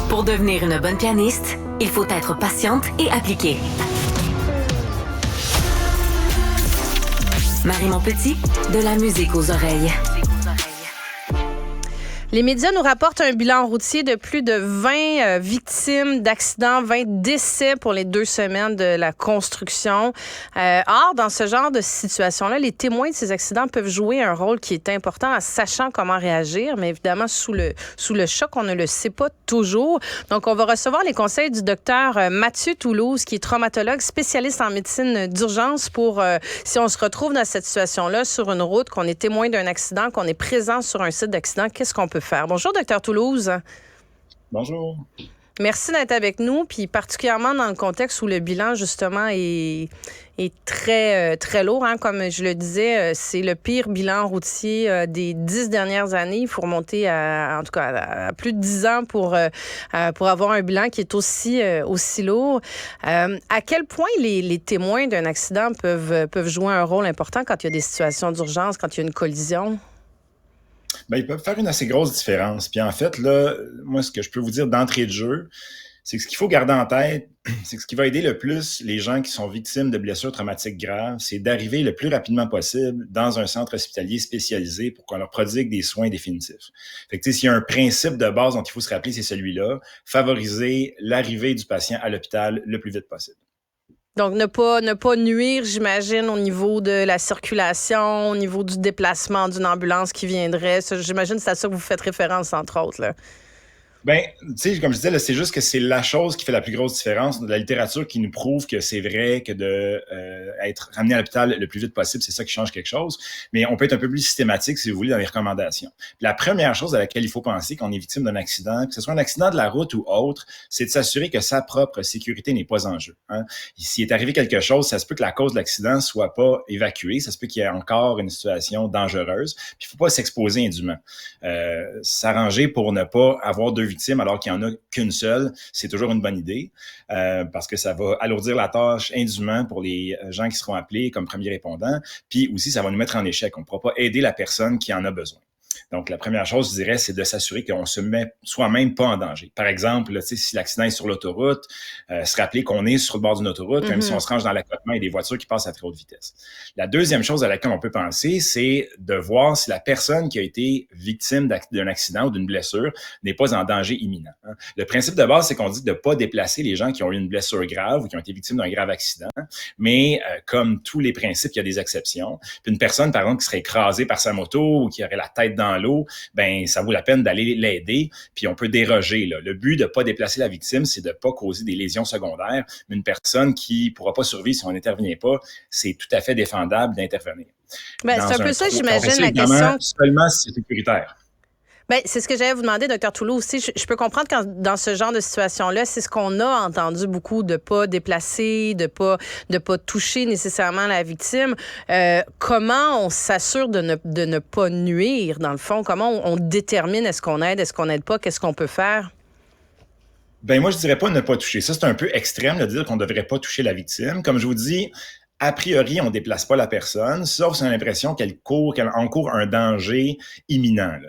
Pour devenir une bonne pianiste, il faut être patiente et appliquée. Marie Montpetit, de la musique aux oreilles. Les médias nous rapportent un bilan routier de plus de 20 victimes d'accidents, 20 décès pour les 2 semaines de la construction. Or, dans ce genre de situation-là, les témoins de ces accidents peuvent jouer un rôle qui est important en sachant comment réagir, mais évidemment, sous le choc, on ne le sait pas toujours. Donc, on va recevoir les conseils du docteur Mathieu Toulouse, qui est traumatologue, spécialiste en médecine d'urgence pour, si on se retrouve dans cette situation-là, sur une route, qu'on est témoin d'un accident, qu'on est présent sur un site d'accident, qu'est-ce qu'on peut faire? Bonjour, docteur Toulouse. Bonjour. Merci d'être avec nous, puis particulièrement dans le contexte où le bilan, justement, est très, très lourd. Hein. Comme je le disais, c'est le pire bilan routier des 10 dernières années. Il faut remonter à plus de 10 ans pour avoir un bilan qui est aussi lourd. À quel point les témoins d'un accident peuvent jouer un rôle important quand il y a des situations d'urgence, quand il y a une collision? Ben, ils peuvent faire une assez grosse différence. Puis en fait, là, moi, ce que je peux vous dire d'entrée de jeu, c'est que ce qu'il faut garder en tête, c'est que ce qui va aider le plus les gens qui sont victimes de blessures traumatiques graves, c'est d'arriver le plus rapidement possible dans un centre hospitalier spécialisé pour qu'on leur prodigue des soins définitifs. Fait que, s'il y a un principe de base dont il faut se rappeler, c'est celui-là, favoriser l'arrivée du patient à l'hôpital le plus vite possible. Donc, ne pas nuire, j'imagine, au niveau de la circulation, au niveau du déplacement d'une ambulance qui viendrait. Ça, j'imagine que c'est à ça que vous faites référence, entre autres, là. Ben, tu sais, comme je disais, là, c'est juste que c'est la chose qui fait la plus grosse différence. La littérature qui nous prouve que c'est vrai que de être ramené à l'hôpital le plus vite possible, c'est ça qui change quelque chose. Mais on peut être un peu plus systématique, si vous voulez, dans les recommandations. Puis la première chose à laquelle il faut penser quand on est victime d'un accident, que ce soit un accident de la route ou autre, c'est de s'assurer que sa propre sécurité n'est pas en jeu. Hein. S'il est arrivé quelque chose, ça se peut que la cause de l'accident soit pas évacuée, ça se peut qu'il y ait encore une situation dangereuse. Puis il faut pas s'exposer indûment. S'arranger pour ne pas avoir deux victimes alors qu'il n'y en a qu'une seule, c'est toujours une bonne idée parce que ça va alourdir la tâche indûment pour les gens qui seront appelés comme premiers répondants. Puis aussi, ça va nous mettre en échec. On ne pourra pas aider la personne qui en a besoin. Donc, la première chose, je dirais, c'est de s'assurer qu'on se met soi-même pas en danger. Par exemple, là, si l'accident est sur l'autoroute, se rappeler qu'on est sur le bord d'une autoroute, même si on se range dans l'accotement, il y a des voitures qui passent à très haute vitesse. La deuxième chose à laquelle on peut penser, c'est de voir si la personne qui a été victime d'un accident ou d'une blessure n'est pas en danger imminent. Hein. Le principe de base, c'est qu'on dit de ne pas déplacer les gens qui ont eu une blessure grave ou qui ont été victimes d'un grave accident. Mais comme tous les principes, il y a des exceptions. Puis une personne, par exemple, qui serait écrasée par sa moto ou qui aurait la tête dans l'eau, ben ça vaut la peine d'aller l'aider, puis on peut déroger. Là. Le but de pas déplacer la victime, c'est de pas causer des lésions secondaires. Mais une personne qui pourra pas survivre si on n'intervient pas, c'est tout à fait défendable d'intervenir. Ben, c'est un peu ça, j'imagine, la question. Seulement si c'est sécuritaire. Bien, c'est ce que j'allais vous demander, docteur Toulouse aussi. Je peux comprendre quand dans ce genre de situation-là, c'est ce qu'on a entendu beaucoup, de pas déplacer, de pas toucher nécessairement la victime. Comment on s'assure de ne pas nuire, dans le fond? Comment on détermine est-ce qu'on aide pas? Qu'est-ce qu'on peut faire? Ben moi, je dirais pas ne pas toucher. Ça, c'est un peu extrême de dire qu'on devrait pas toucher la victime. Comme je vous dis, a priori, on déplace pas la personne, sauf si on a l'impression qu'elle encourt un danger imminent.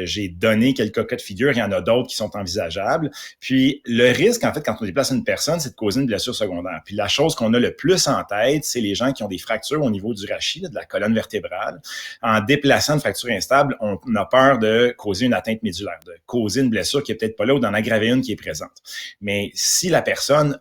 J'ai donné quelques cas de figure, il y en a d'autres qui sont envisageables. Puis le risque, en fait, quand on déplace une personne, c'est de causer une blessure secondaire. Puis la chose qu'on a le plus en tête, c'est les gens qui ont des fractures au niveau du rachis, de la colonne vertébrale. En déplaçant une fracture instable, on a peur de causer une atteinte médulaire, de causer une blessure qui est peut-être pas là ou d'en aggraver une qui est présente. Mais si la personne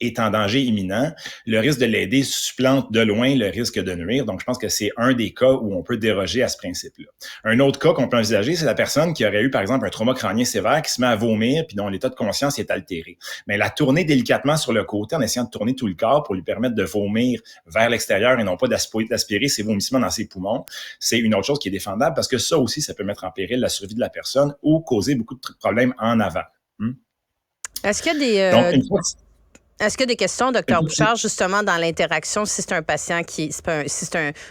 est en danger imminent, le risque de l'aider supplante de loin le risque de nuire. Donc, je pense que c'est un des cas où on peut déroger à ce principe-là. Un autre cas qu'on peut envisager, c'est la personne qui aurait eu, par exemple, un trauma crânien sévère, qui se met à vomir, puis dont l'état de conscience est altéré. Mais la tourner délicatement sur le côté, en essayant de tourner tout le corps pour lui permettre de vomir vers l'extérieur et non pas d'aspirer ses vomissements dans ses poumons, c'est une autre chose qui est défendable parce que ça aussi, ça peut mettre en péril la survie de la personne ou causer beaucoup de problèmes en avant. Est-ce qu'il y a des... Est-ce qu'il y a des questions, docteur Bouchard, justement, dans l'interaction, si c'est un patient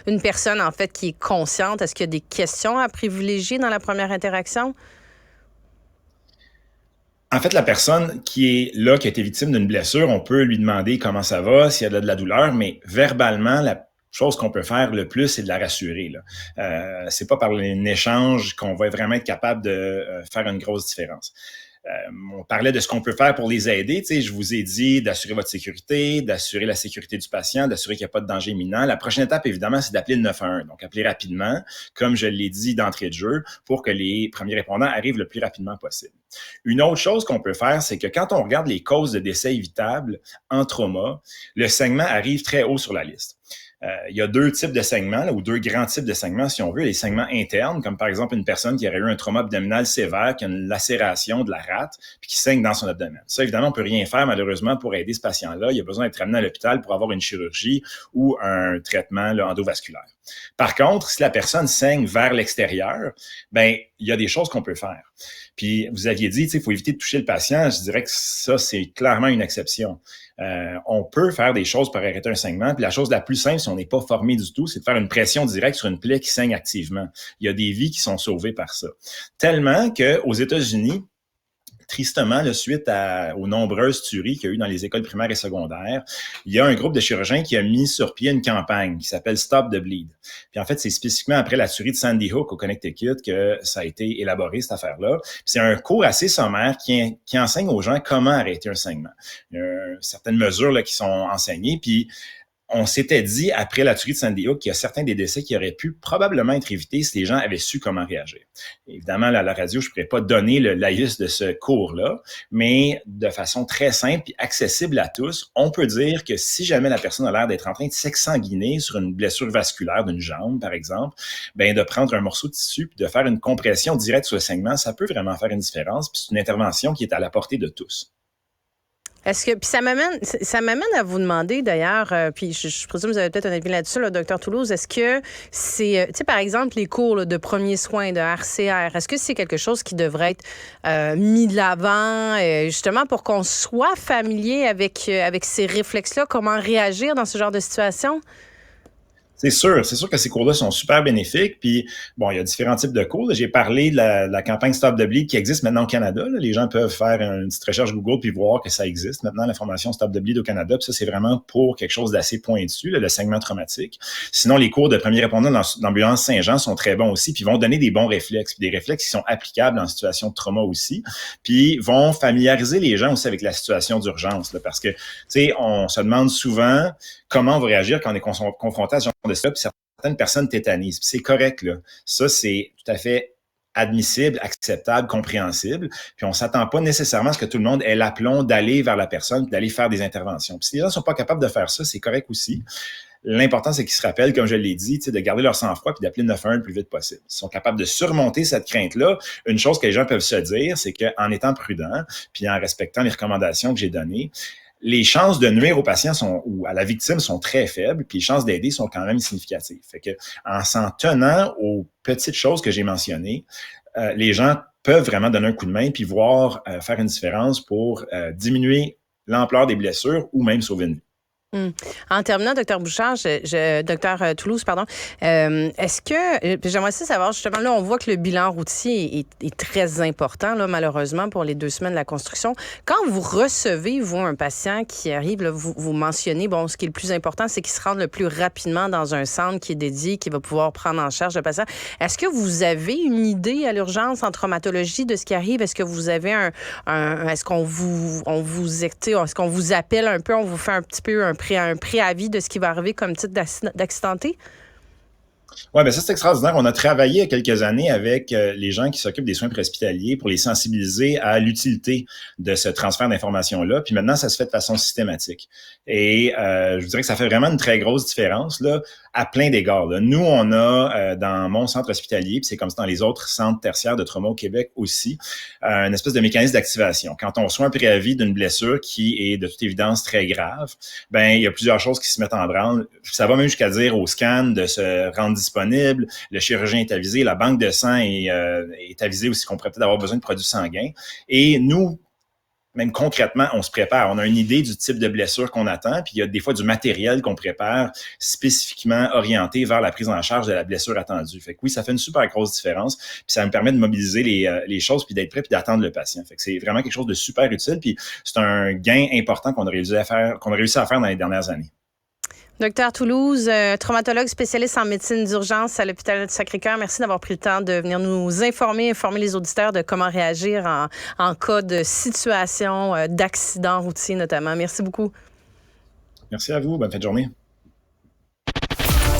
une personne, en fait, qui est consciente, est-ce qu'il y a des questions à privilégier dans la première interaction? En fait, la personne qui est là, qui a été victime d'une blessure, on peut lui demander comment ça va, s'il y a de la douleur, mais verbalement, la chose qu'on peut faire le plus, c'est de la rassurer. C'est pas par un échange qu'on va vraiment être capable de faire une grosse différence. On parlait de ce qu'on peut faire pour les aider. Tu sais, je vous ai dit d'assurer votre sécurité, d'assurer la sécurité du patient, d'assurer qu'il n'y a pas de danger imminent. La prochaine étape, évidemment, c'est d'appeler le 911. Donc, appeler rapidement, comme je l'ai dit d'entrée de jeu, pour que les premiers répondants arrivent le plus rapidement possible. Une autre chose qu'on peut faire, c'est que quand on regarde les causes de décès évitables en trauma, le saignement arrive très haut sur la liste. Il y a deux types de saignements, là, ou deux grands types de saignements, si on veut. Les saignements internes, comme par exemple une personne qui aurait eu un trauma abdominal sévère, qui a une lacération de la rate, puis qui saigne dans son abdomen. Ça, évidemment, on peut rien faire, malheureusement, pour aider ce patient-là. Il a besoin d'être ramené à l'hôpital pour avoir une chirurgie ou un traitement là, endovasculaire. Par contre, si la personne saigne vers l'extérieur, ben il y a des choses qu'on peut faire. Puis, vous aviez dit, il faut éviter de toucher le patient. Je dirais que ça, c'est clairement une exception. On peut faire des choses pour arrêter un saignement. Puis la chose la plus simple, si on n'est pas formé du tout, c'est de faire une pression directe sur une plaie qui saigne activement. Il y a des vies qui sont sauvées par ça. Tellement qu'aux États-Unis, tristement, là, suite aux nombreuses tueries qu'il y a eu dans les écoles primaires et secondaires, il y a un groupe de chirurgiens qui a mis sur pied une campagne qui s'appelle Stop the Bleed. Puis en fait, c'est spécifiquement après la tuerie de Sandy Hook au Connecticut que ça a été élaboré, cette affaire-là. Puis c'est un cours assez sommaire qui enseigne aux gens comment arrêter un saignement. Il y a certaines mesures là, qui sont enseignées, puis on s'était dit, après la tuerie de Sandy Hook, qu'il y a certains des décès qui auraient pu probablement être évités si les gens avaient su comment réagir. Évidemment, là, à la radio, je ne pourrais pas donner le laïus de ce cours-là, mais de façon très simple et accessible à tous, on peut dire que si jamais la personne a l'air d'être en train de s'exsanguiner sur une blessure vasculaire d'une jambe, par exemple, ben de prendre un morceau de tissu puis de faire une compression directe sur le saignement, ça peut vraiment faire une différence. Puis c'est une intervention qui est à la portée de tous. Est-ce que, puis ça m'amène à vous demander d'ailleurs, puis je présume que vous avez peut-être un avis là-dessus, là, Dr Toulouse, est-ce que c'est, tu sais, par exemple, les cours là, de premiers soins, de RCR, est-ce que c'est quelque chose qui devrait être mis de l'avant, justement pour qu'on soit familier avec ces réflexes-là, comment réagir dans ce genre de situation? C'est sûr que ces cours-là sont super bénéfiques. Puis, bon, il y a différents types de cours. J'ai parlé de la campagne Stop the Bleed qui existe maintenant au Canada. Là. Les gens peuvent faire une petite recherche Google puis voir que ça existe maintenant, la formation Stop the Bleed au Canada. Puis ça, c'est vraiment pour quelque chose d'assez pointu, là, le saignement traumatique. Sinon, les cours de premiers répondants dans l'ambulance Saint-Jean sont très bons aussi, puis vont donner des bons réflexes, puis des réflexes qui sont applicables en situation de trauma aussi, puis vont familiariser les gens aussi avec la situation d'urgence, là, parce que, tu sais, on se demande souvent comment on va réagir quand on est confronté à ce genre de ça, puis certaines personnes tétanisent. Puis c'est correct, là. Ça, c'est tout à fait admissible, acceptable, compréhensible. Puis on s'attend pas nécessairement à ce que tout le monde ait l'aplomb d'aller vers la personne, d'aller faire des interventions. Puis si les gens sont pas capables de faire ça, c'est correct aussi. L'important, c'est qu'ils se rappellent, comme je l'ai dit, de garder leur sang-froid puis d'appeler le 911 le plus vite possible. Ils sont capables de surmonter cette crainte-là. Une chose que les gens peuvent se dire, c'est qu'en étant prudents puis en respectant les recommandations que j'ai données, les chances de nuire aux patients ou à la victime sont très faibles, puis les chances d'aider sont quand même significatives. Fait que, en s'en tenant aux petites choses que j'ai mentionnées, les gens peuvent vraiment donner un coup de main puis voir faire une différence pour diminuer l'ampleur des blessures ou même sauver une vie. En terminant, Dr Bouchard, Dr Toulouse, pardon, est-ce que, j'aimerais aussi savoir, justement, là, on voit que le bilan routier est très important, là, malheureusement, pour les 2 semaines de la construction. Quand vous recevez, vous, un patient qui arrive, là, vous mentionnez, bon, ce qui est le plus important, c'est qu'il se rende le plus rapidement dans un centre qui est dédié, qui va pouvoir prendre en charge le patient. Est-ce que vous avez une idée à l'urgence en traumatologie de ce qui arrive? Est-ce que vous avez est-ce qu'on est-ce qu'on vous appelle un peu, on vous fait un petit peu un préavis de ce qui va arriver comme titre d'accidenté? Oui, bien ça, c'est extraordinaire. On a travaillé il y a quelques années avec les gens qui s'occupent des soins préhospitaliers pour les sensibiliser à l'utilité de ce transfert d'informations-là. Puis maintenant, ça se fait de façon systématique. Et je vous dirais que ça fait vraiment une très grosse différence là, à plein d'égards. Là. Nous, on a dans mon centre hospitalier, puis c'est comme ça dans les autres centres tertiaires de trauma au Québec aussi, une espèce de mécanisme d'activation. Quand on reçoit un préavis d'une blessure qui est de toute évidence très grave, ben il y a plusieurs choses qui se mettent en branle. Ça va même jusqu'à dire au scan de se rendre disponible, le chirurgien est avisé, la banque de sang est avisée aussi qu'on pourrait peut-être avoir besoin de produits sanguins. Et nous, même concrètement, on se prépare. On a une idée du type de blessure qu'on attend, puis il y a des fois du matériel qu'on prépare spécifiquement orienté vers la prise en charge de la blessure attendue. Fait que oui, ça fait une super grosse différence, puis ça me permet de mobiliser les choses, puis d'être prêt, puis d'attendre le patient. Fait que c'est vraiment quelque chose de super utile, puis c'est un gain important qu'on a réussi à faire dans les dernières années. Docteur Toulouse, traumatologue spécialiste en médecine d'urgence à l'hôpital du Sacré-Cœur. Merci d'avoir pris le temps de venir nous informer les auditeurs de comment réagir en cas de situation d'accident routier notamment. Merci beaucoup. Merci à vous. Bonne fin de journée.